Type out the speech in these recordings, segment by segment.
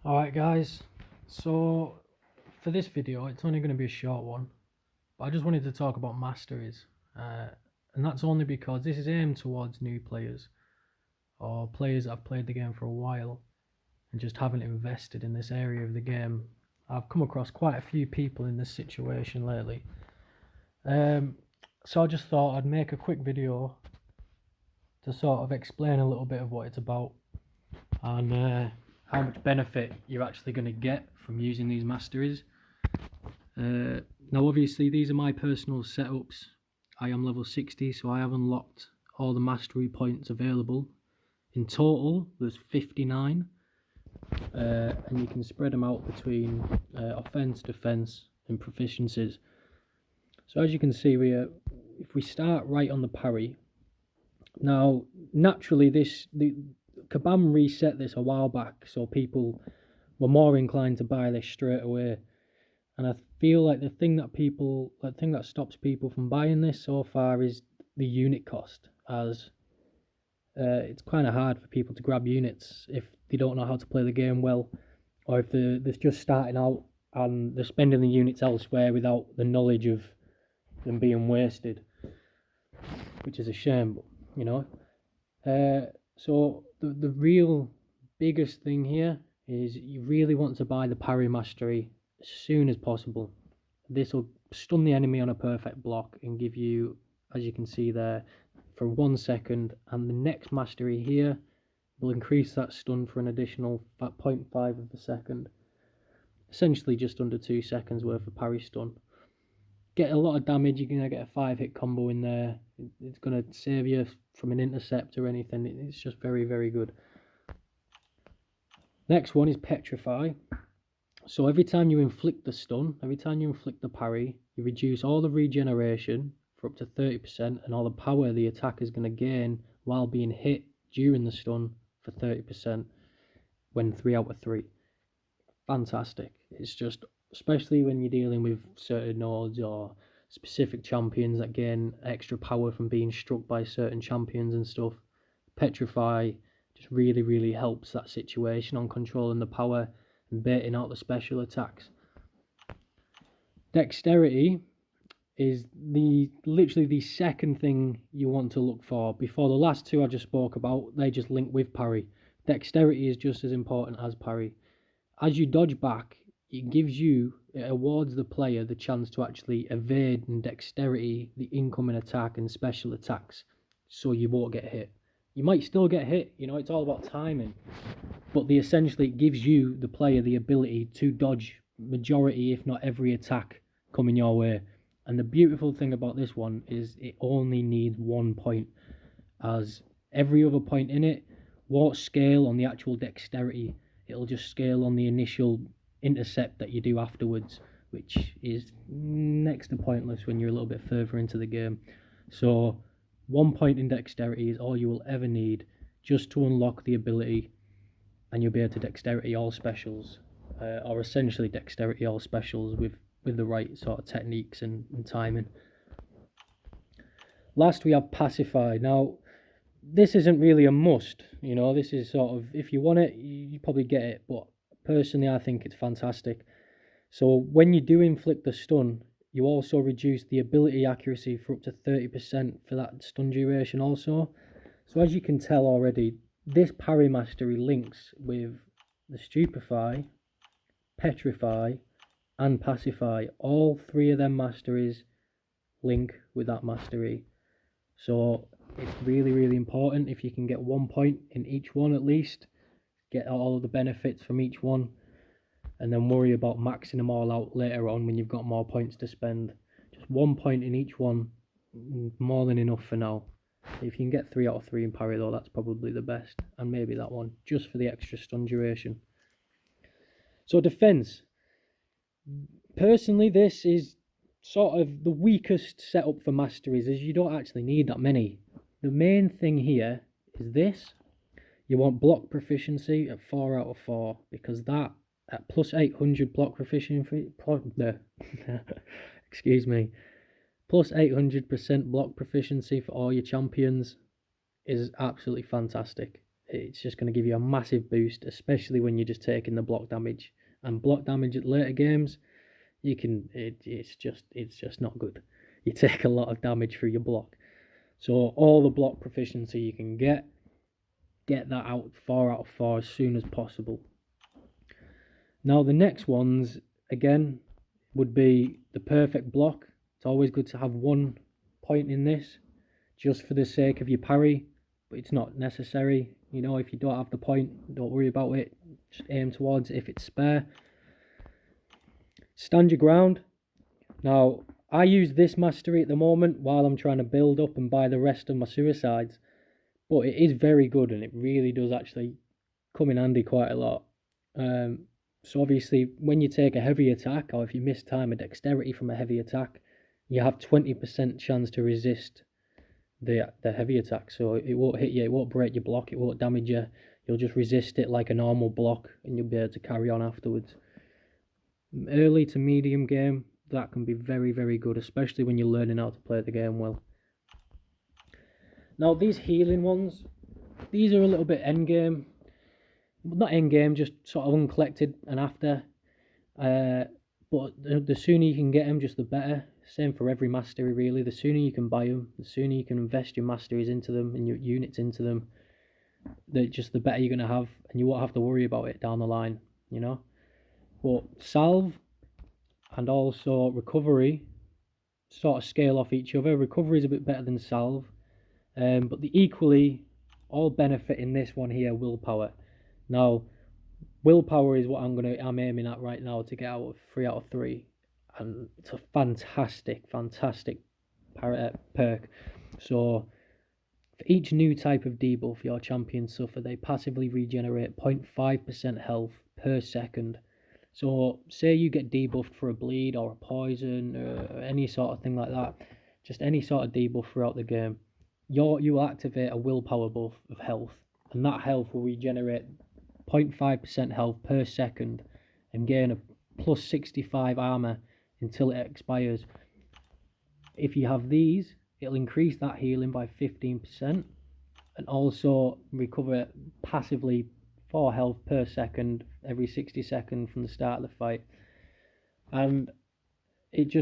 Alright guys, so for this video it's only going to be a short one, but I just wanted to talk about masteries, and that's only because this is aimed towards new players or players that have played the game for a while and just haven't invested in this area of the game. I've come across quite a few people in this situation lately, so I just thought I'd make a quick video to sort of explain a little bit of what it's about and how much benefit you're actually going to get from using these masteries. Now obviously these are my personal setups. I am level 60, so I have unlocked all the mastery points available. In total there's 59, and you can spread them out between offense, defense and proficiencies. So as you can see, if we start right on the parry, now naturally the Kabam reset this a while back, so people were more inclined to buy this straight away. And I feel like the thing that stops people from buying this so far is the unit cost, as it's kind of hard for people to grab units if they don't know how to play the game well, or if they're just starting out and they're spending the units elsewhere without the knowledge of them being wasted, which is a shame, but you know. So the real biggest thing here is you really want to buy the parry mastery as soon as possible. This will stun the enemy on a perfect block and give you, as you can see there, for 1 second, and the next mastery here will increase that stun for an additional 0.5 of a second, essentially just under 2 seconds worth of parry stun. Get a lot of damage. You're going to get a 5-hit combo in there. It's going to save you from an intercept or anything. It's just very, very good. Next one is Petrify. So every time you inflict the stun, every time you inflict the parry, you reduce all the regeneration for up to 30% and all the power the attacker is going to gain while being hit during the stun for 30% when 3 out of 3. Fantastic. It's just, especially when you're dealing with certain nodes or specific champions that gain extra power from being struck by certain champions and stuff, Petrify just really, really helps that situation on controlling the power and baiting out the special attacks. Dexterity is literally the second thing you want to look for. Before the last two I just spoke about, they just link with parry. Dexterity is just as important as parry. As you dodge back, it awards the player the chance to actually evade and dexterity the incoming attack and special attacks, so you won't get hit. You might still get hit, you know, it's all about timing, but essentially it gives you, the player, the ability to dodge majority, if not every attack coming your way. And the beautiful thing about this one is it only needs 1 point, as every other point in it won't scale on the actual dexterity. It'll just scale on the initial intercept that you do afterwards, which is next to pointless when you're a little bit further into the game. So 1 point in dexterity is all you will ever need just to unlock the ability, and you'll be able to dexterity all specials, or essentially dexterity all specials with the right sort of techniques and timing. Last we have Pacify. Now this isn't really a must, you know, this is sort of, if you want it you probably get it, but personally I think it's fantastic. So when you do inflict the stun, you also reduce the ability accuracy for up to 30% for that stun duration also. So as you can tell already, this parry mastery links with the Stupefy, Petrify and Pacify. All three of them masteries link with that mastery. So it's really, really important if you can get 1 point in each one at least, get all of the benefits from each one, and then worry about maxing them all out later on when you've got more points to spend. Just 1 point in each one, more than enough for now. If you can get 3 out of 3 in parry though, that's probably the best, and maybe that one, just for the extra stun duration. So defense. Personally, this is sort of the weakest setup for masteries, as you don't actually need that many. The main thing here is this. You want block proficiency at 4 out of 4, because that at plus 800 block proficiency, excuse me, plus 800% block proficiency for all your champions is absolutely fantastic. it's just going to give you a massive boost, especially when you're just taking the block damage. And block damage at later games, it's just not good. You take a lot of damage through your block. So all the block proficiency you can get that out 4 out of 4 as soon as possible. Now the next ones, again, would be the perfect block. It's always good to have 1 point in this, just for the sake of your parry, but it's not necessary. You know, if you don't have the point, don't worry about it. Just aim towards it if it's spare. Stand your ground. Now, I use this mastery at the moment while I'm trying to build up and buy the rest of my suicides, but it is very good and it really does actually come in handy quite a lot. So obviously, when you take a heavy attack, or if you miss time a dexterity from a heavy attack, you have 20% chance to resist the heavy attack. So it won't hit you, it won't break your block, it won't damage you. You'll just resist it like a normal block, and you'll be able to carry on afterwards. Early to medium game, that can be very, very good, especially when you're learning how to play the game well. Now these healing ones, these are a little bit end game. Not end game, just sort of uncollected and after. But the sooner you can get them, just the better. Same for every mastery really. The sooner you can buy them, the sooner you can invest your masteries into them and your units into them, just the better you're going to have, and you won't have to worry about it down the line, you know. But salve and also recovery sort of scale off each other. Recovery is a bit better than salve, but they equally all benefit in this one here, willpower. Now, willpower is what I'm aiming at right now to get out of 3 out of 3, and it's a fantastic perk. So for each new type of debuff your champions suffer, they passively regenerate 0.5% health per second. So say you get debuffed for a bleed or a poison or any sort of thing like that, just any sort of debuff throughout the game, you will activate a willpower buff of health, and that health will regenerate 0.5% health per second and gain a plus 65 armor until it expires. If you have these, it'll increase that healing by 15% and also recover passively 4 health per second every 60 seconds from the start of the fight. And it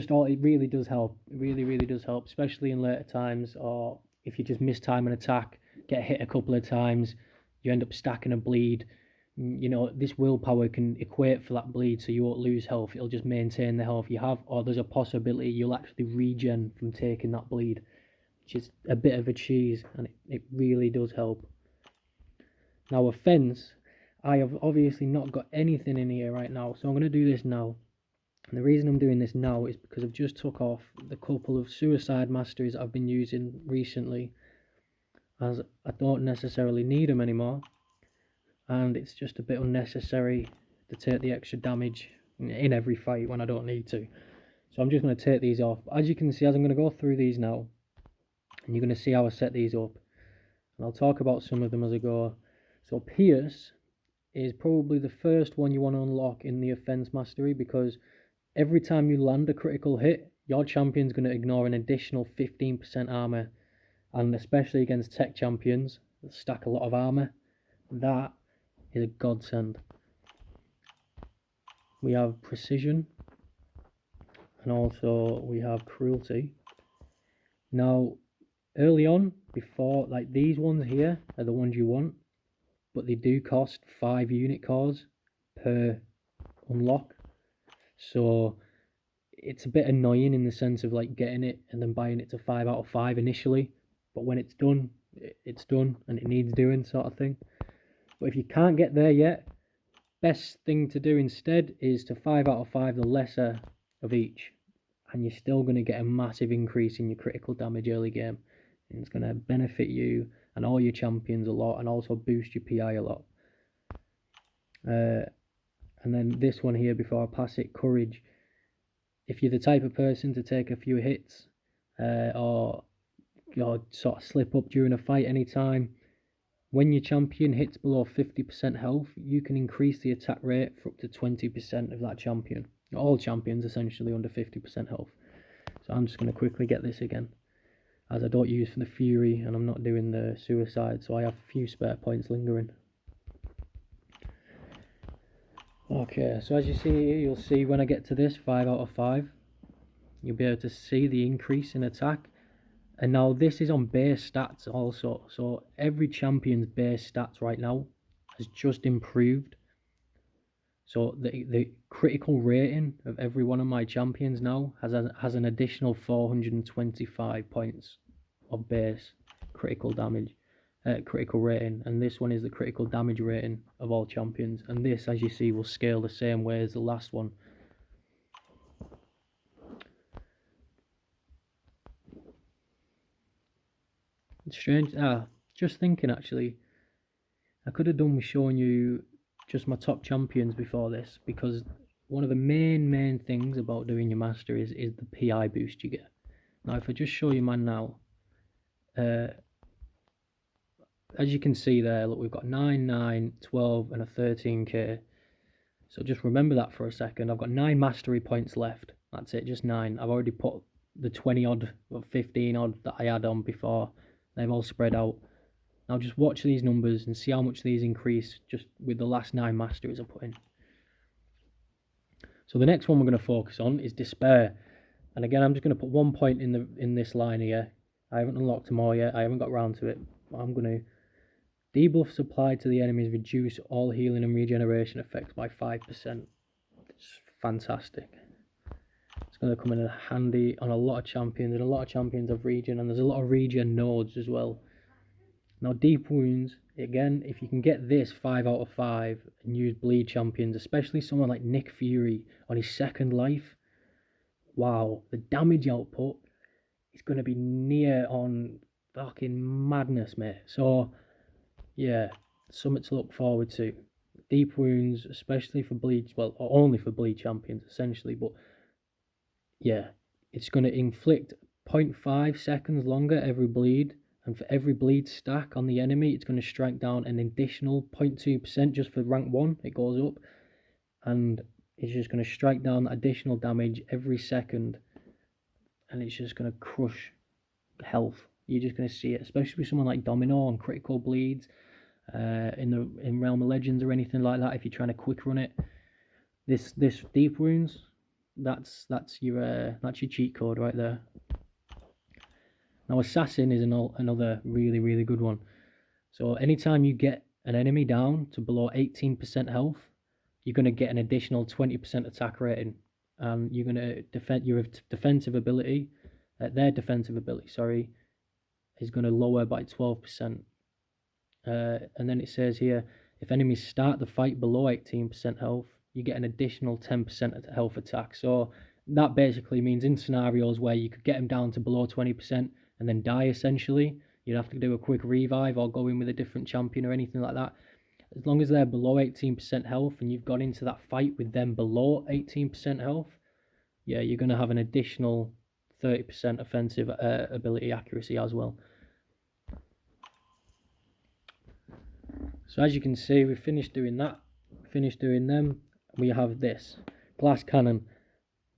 really does help. It really does help, especially in later times, or if you just miss time an attack, get hit a couple of times, you end up stacking a bleed. You know, this willpower can equate for that bleed, so you won't lose health. It'll just maintain the health you have, or there's a possibility you'll actually regen from taking that bleed, which is a bit of a cheese, and it really does help. Now offense, I have obviously not got anything in here right now, so I'm going to do this now. And the reason I'm doing this now is because I've just took off the couple of suicide masteries I've been using recently, as I don't necessarily need them anymore, and it's just a bit unnecessary to take the extra damage in every fight when I don't need to. So I'm just going to take these off. As you can see, as I'm going to go through these now, and you're going to see how I set these up, and I'll talk about some of them as I go. So Pierce is probably the first one you want to unlock in the offense mastery, because every time you land a critical hit, your champion's going to ignore an additional 15% armor, and especially against tech champions that stack a lot of armor, that is a godsend. We have precision, and also we have cruelty. Now, early on, before, like these ones here are the ones you want, but they do cost 5 unit cores per unlock. So it's a bit annoying in the sense of like getting it and then buying it to 5 out of 5 initially, but when it's done, it's done and it needs doing, sort of thing. But if you can't get there yet, best thing to do instead is to 5 out of 5 the lesser of each, and you're still going to get a massive increase in your critical damage early game, and it's going to benefit you and all your champions a lot, and also boost your PI a lot. And then this one here, before I pass it, courage. If you're the type of person to take a few hits or sort of slip up during a fight anytime, when your champion hits below 50% health, you can increase the attack rate for up to 20% of that champion. All champions essentially under 50% health. So I'm just going to quickly get this again. as I don't use for the Fury and I'm not doing the Suicide, so I have a few spare points lingering. Okay, so as you see here, you'll see when I get to this 5 out of 5, you'll be able to see the increase in attack. And now this is on base stats also, so every champion's base stats right now has just improved. So the critical rating of every one of my champions now has an additional 425 points of base critical damage, critical rating, and this one is the critical damage rating of all champions. And this, as you see, will scale the same way as the last one. It's strange. Just thinking actually, I could have done with showing you just my top champions before this, because one of the main things about doing your masteries is the PI boost you get. Now if I just show you mine now, as you can see there, look, we've got 9, 9, 12 and a 13k. So just remember that for a second. I've got 9 mastery points left. That's it, just 9. I've already put the 20 odd or 15 odd that I had on before. They've all spread out. Now just watch these numbers and see how much these increase just with the last 9 masteries I put in. So the next one we're going to focus on is Despair. And again, I'm just going to put 1 point in this line here. I haven't unlocked them all yet. I haven't got round to it. But I'm going to debuffs applied to the enemies reduce all healing and regeneration effects by 5%. It's fantastic. It's going to come in handy on a lot of champions, and a lot of champions have regen, and there's a lot of regen nodes as well. Now deep wounds, again, if you can get this 5 out of 5 and use bleed champions, especially someone like Nick Fury on his second life, wow, the damage output is going to be near on fucking madness, mate. So yeah, something to look forward to. Deep wounds, especially for bleed, well, only for bleed champions essentially, but yeah, it's going to inflict 0.5 seconds longer every bleed, and for every bleed stack on the enemy, it's going to strike down an additional 0.2% just for rank 1. It goes up, and it's just going to strike down that additional damage every second, and it's just going to crush health. You're just going to see it, especially with someone like Domino on critical bleeds, in Realm of Legends or anything like that. If you're trying to quick run it, this deep wounds, that's your cheat code right there. Now Assassin is another really good one. So anytime you get an enemy down to below 18% health, you're going to get an additional 20% attack rating. You're going to defend your defensive ability. Their defensive ability, sorry, is going to lower by 12%. And then it says here, if enemies start the fight below 18% health, you get an additional 10% health attack. So that basically means in scenarios where you could get them down to below 20% and then die essentially, you'd have to do a quick revive or go in with a different champion or anything like that. As long as they're below 18% health and you've got into that fight with them below 18% health, yeah, you're going to have an additional 30% offensive ability accuracy as well. So as you can see, we've finished doing that, finished doing them. We have this glass cannon.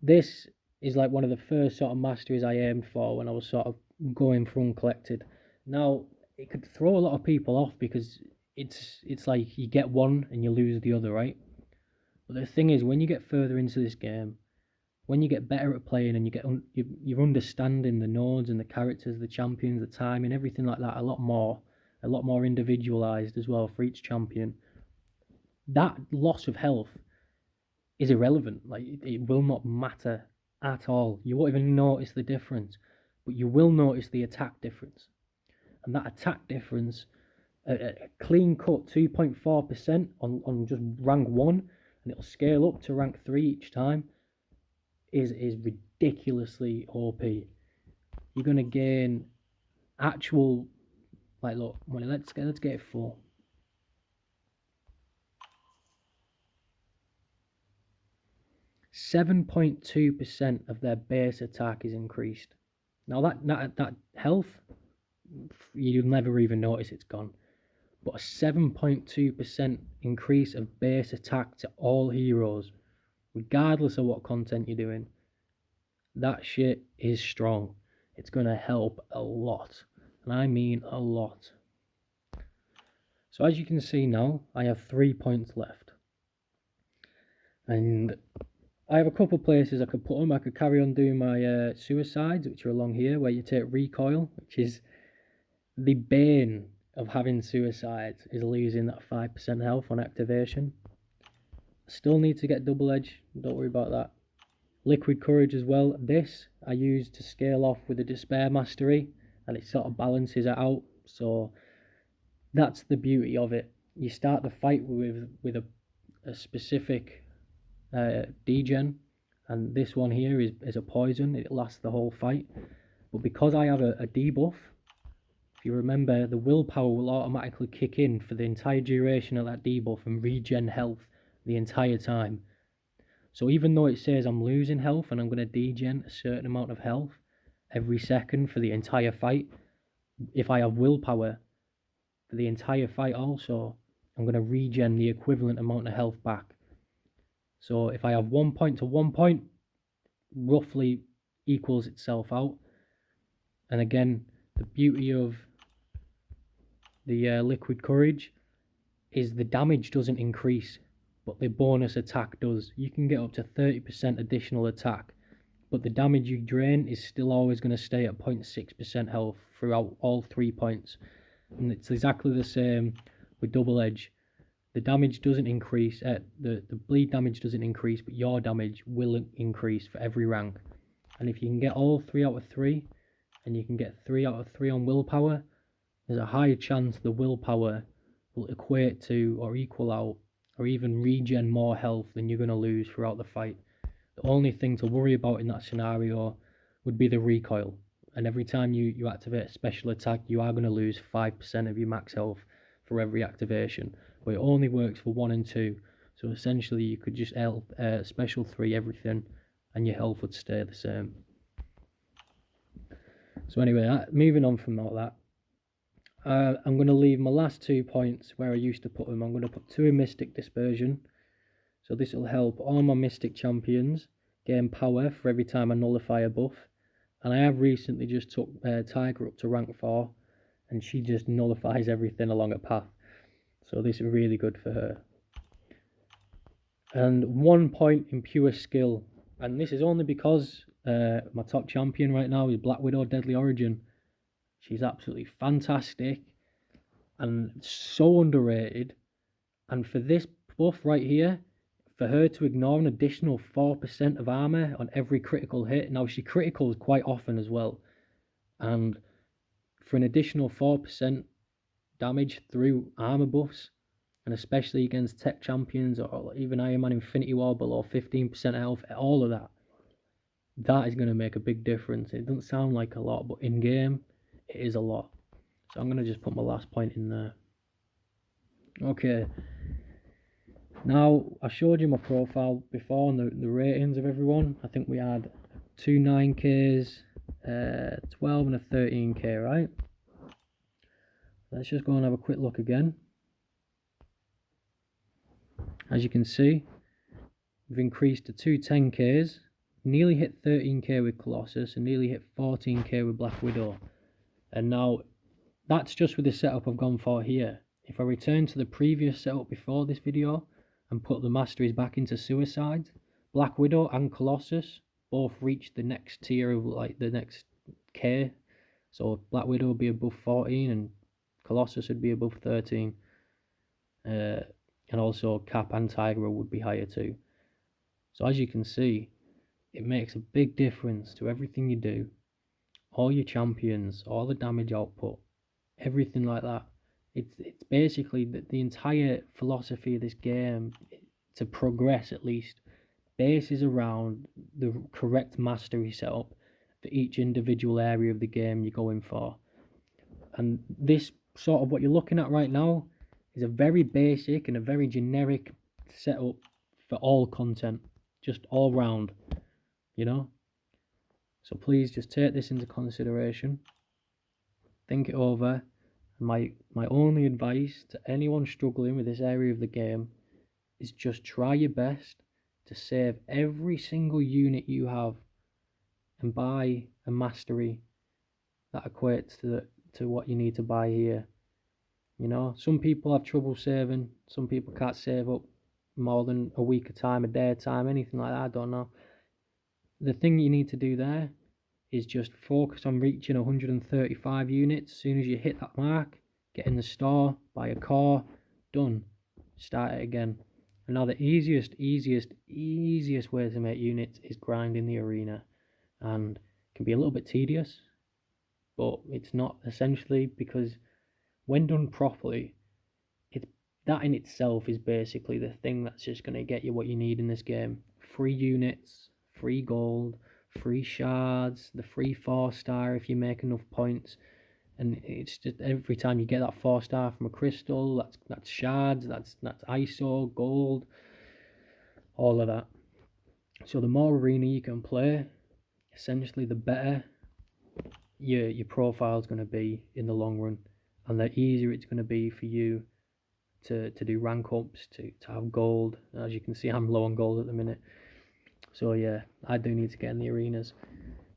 This is like one of the first sort of masteries I aimed for when I was sort of going for uncollected. Now it could throw a lot of people off because it's like you get one and you lose the other, right? But the thing is, when you get further into this game, when you get better at playing and you're understanding the nodes and the characters, the champions, the timing, everything like that a lot more individualized as well for each champion, that loss of health is irrelevant. Like it will not matter at all. You won't even notice the difference, but you will notice the attack difference. And that attack difference, a clean cut 2.4% on just rank 1, and it'll scale up to rank 3 each time, is ridiculously OP. You're going to gain actual, like, look, let's get it full. .2% of their base attack is increased. Now that health, you'll never even notice it's gone. But a 7.2% increase of base attack to all heroes, regardless of what content you're doing, that shit is strong. it's going to help a lot, and I mean a lot. So as you can see now, I have 3 points left, and I have a couple places I could put them. I could carry on doing my suicides, which are along here, where you take recoil, which is the bane of having suicides, is losing that 5% health on activation. Still need to get double edge, don't worry about that. Liquid courage as well. This I use to scale off with the despair mastery, and it sort of balances it out. So that's the beauty of it. You start the fight with a specific degen, and this one here is a poison. It lasts the whole fight, but because I have a debuff, if you remember, the willpower will automatically kick in for the entire duration of that debuff and regen health the entire time. So even though it says I'm losing health and I'm going to degen a certain amount of health every second for the entire fight, if I have willpower for the entire fight also, I'm going to regen the equivalent amount of health back. So if I have 1 point to 1 point, roughly equals itself out. And again, the beauty of the liquid courage is the damage doesn't increase, but the bonus attack does. You can get up to 30% additional attack, but the damage you drain is still always going to stay at 0.6% health throughout all 3 points. And it's exactly the same with double edge. The damage doesn't increase, the bleed damage doesn't increase, but your damage will increase for every rank. And if you can get all 3 out of 3, and you can get 3 out of 3 on willpower, there's a higher chance the willpower will equate to or equal out or even regen more health than you're going to lose throughout the fight. The only thing to worry about in that scenario would be the recoil. And every time you activate a special attack, you are going to lose 5% of your max health for every activation. But it only works for 1 and 2. So essentially you could just special 3 everything and your health would stay the same. So anyway, moving on from all that, I'm going to leave my last 2 points where I used to put them. I'm going to put 2 in Mystic Dispersion. So this will help all my Mystic champions gain power for every time I nullify a buff. And I have recently just took Tiger up to rank 4, and she just nullifies everything along a path. So this is really good for her. And 1 point in pure skill. And this is only because my top champion right now is Black Widow Deadly Origin. She's absolutely fantastic and so underrated. And for this buff right here, for her to ignore an additional 4% of armor on every critical hit. Now she criticals quite often as well. And for an additional 4% damage through armor buffs, and especially against tech champions or even Iron Man Infinity War below 15% health, all of that, that is going to make a big difference. It doesn't sound like a lot, but in game, it is a lot. So I'm going to just put my last point in there. Okay. Now, I showed you my profile before and the ratings of everyone. I think we had 2 9Ks, 12 and a 13K, right? Let's just go and have a quick look again. As you can see, we've increased to 2 10Ks, nearly hit 13K with Colossus, and nearly hit 14K with Black Widow. And now, that's just with the setup I've gone for here. If I return to the previous setup before this video, and put the masteries back into suicides, Black Widow and Colossus both reach the next tier of like the next K. So Black Widow would be above 14 and Colossus would be above 13. And also Cap and Tigra would be higher too. So as you can see, it makes a big difference to everything you do. All your champions, all the damage output, everything like that. It's basically the entire philosophy of this game, to progress at least, bases around the correct mastery setup for each individual area of the game you're going for. And this sort of what you're looking at right now is a very basic and a very generic setup for all content, just all round, you know. So please just take this into consideration, think it over. My only advice to anyone struggling with this area of the game is just try your best to save every single unit you have and buy a mastery that equates to what you need to buy here. You know, some people have trouble saving, some people can't save up more than a week of time, a day of time, anything like that, I don't know. The thing you need to do there is just focus on reaching 135 units. As soon as you hit that mark, get in the store, buy a core, done. Start it again. And now the easiest way to make units is grinding the arena. And it can be a little bit tedious, but it's not, essentially, because when done properly, that in itself is basically the thing that's just going to get you what you need in this game. Free units, free gold, free shards, the free 4-star if you make enough points. And it's just every time you get that 4-star from a crystal, that's shards, that's ISO, gold, all of that. So the more arena you can play, essentially the better your profile is going to be in the long run, and the easier it's going to be for you to do rank ups, to have gold. As you can see, I'm low on gold at the minute. So yeah, I do need to get in the arenas.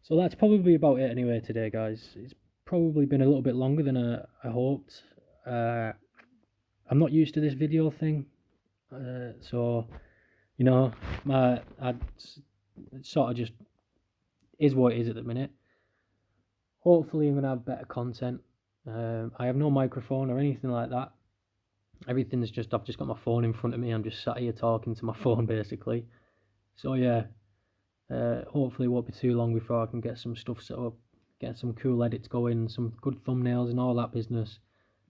So that's probably about it anyway today, guys. It's probably been a little bit longer than I hoped. I'm not used to this video thing. So, you know, it sort of just is what it is at the minute. Hopefully I'm going to have better content. I have no microphone or anything like that. Everything's just, I've just got my phone in front of me. I'm just sat here talking to my phone basically. So yeah, hopefully it won't be too long before I can get some stuff set up, get some cool edits going, some good thumbnails and all that business,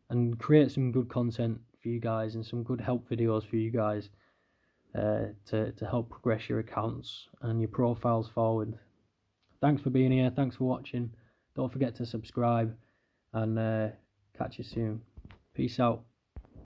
and create some good content for you guys and some good help videos for you guys to help progress your accounts and your profiles forward. Thanks for being here. Thanks for watching. Don't forget to subscribe, and catch you soon. Peace out.